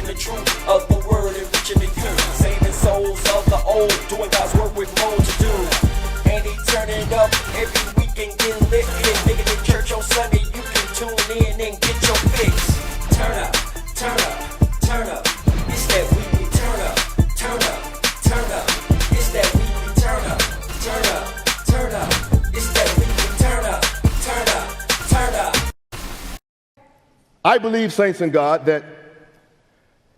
speaking the truth of the word and reaching the youth, saving souls of the old, doing God's work with more to do. And he turning up every weekend, get lit, making the church on Sunday. You can tune in and get your fix. Turn up, turn up, turn up. It's that weekly turn up, turn up, turn up. It's that weekly turn up, turn up, turn up. It's that weekly turn up, turn up, turn up. I believe, saints in God, that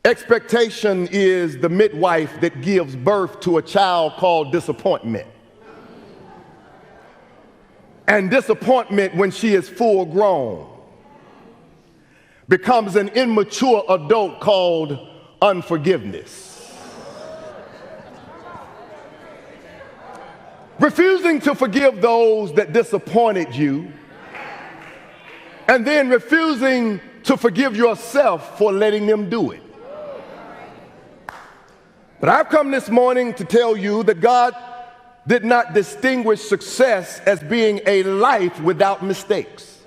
expectation is the midwife that gives birth to a child called disappointment. And disappointment, when she is full grown, becomes an immature adult called unforgiveness. Refusing to forgive those that disappointed you, and then refusing to forgive yourself for letting them do it. But I've come this morning to tell you that God did not distinguish success as being a life without mistakes.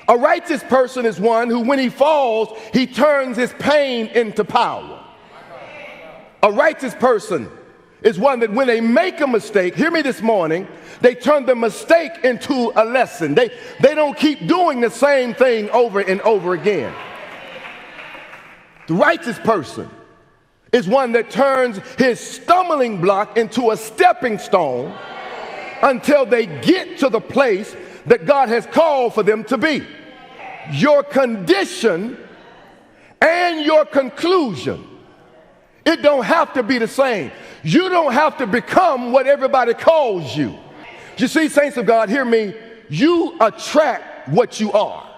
A righteous person is one who, when he falls, he turns his pain into power. A righteous person is one that when they make a mistake, hear me this morning, they turn the mistake into a lesson. They don't keep doing the same thing over and over again. The righteous person is one that turns his stumbling block into a stepping stone until they get to the place that God has called for them to be. Your condition and your conclusion, it don't have to be the same. You don't have to become what everybody calls you. You see, saints of God, hear me. You attract what you are.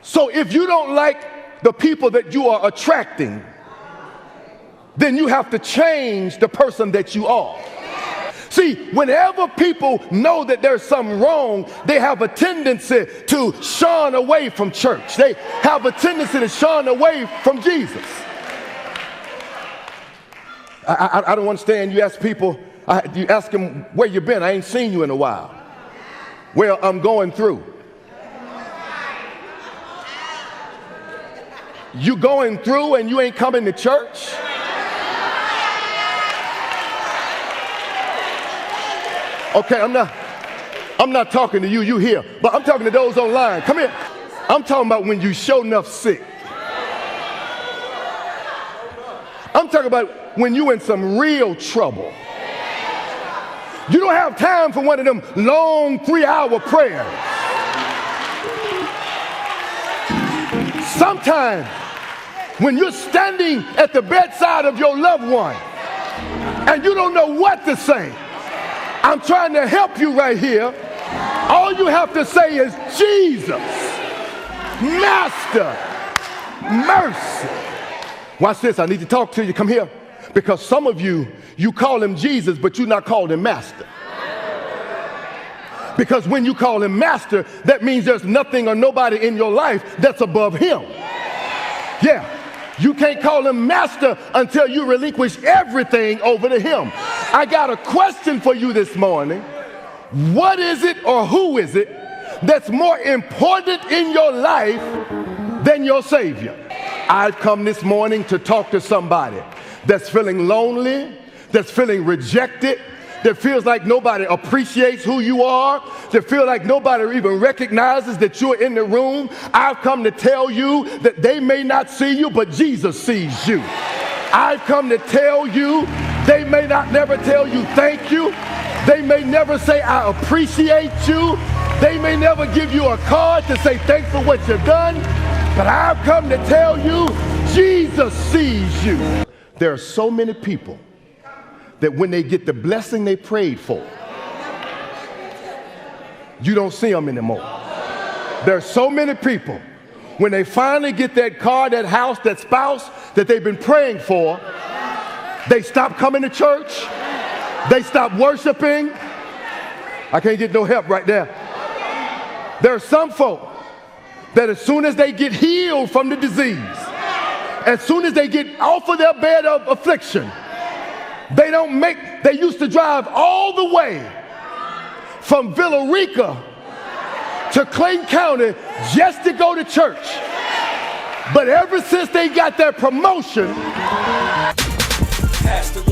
So if you don't like the people that you are attracting, then you have to change the person that you are. See, whenever people know that there's something wrong, they have a tendency to shun away from church. They have a tendency to shun away from Jesus. I don't understand. You ask people, you ask them, where you been? I ain't seen you in a while. Well, I'm going through. You going through and you ain't coming to church? Okay, I'm not talking to you, you here, but I'm talking to those online. Come here. I'm talking about when you sure enough sick. I'm talking about when you in some real trouble. You don't have time for one of them long 3-hour prayers. Sometimes when you're standing at the bedside of your loved one and you don't know what to say, I'm trying to help you right here. All you have to say is Jesus, Master, mercy. Watch this. I need to talk to you. Come here. Because some of you call him Jesus, but you're not calling him Master. Because when you call him Master, that means there's nothing or nobody in your life that's above him. Yeah. You can't call him Master until you relinquish everything over to him. I got a question for you this morning. What is it or who is it that's more important in your life than your Savior? I've come this morning to talk to somebody that's feeling lonely, that's feeling rejected, that feels like nobody appreciates who you are, that feel like nobody even recognizes that you're in the room. I've come to tell you that they may not see you, but Jesus sees you. I've come to tell you they may not never tell you thank you. They may never say I appreciate you. They may never give you a card to say thanks for what you've done. But I've come to tell you Jesus sees you. There are so many people that when they get the blessing they prayed for, you don't see them anymore. There are so many people, when they finally get that car, that house, that spouse that they've been praying for, they stop coming to church. They stop worshiping. I can't get no help right there. There are some folk that as soon as they get healed from the disease, as soon as they get off of their bed of affliction, they used to drive all the way from Villa Rica to Clayton County just to go to church. But ever since they got their promotion, Pastor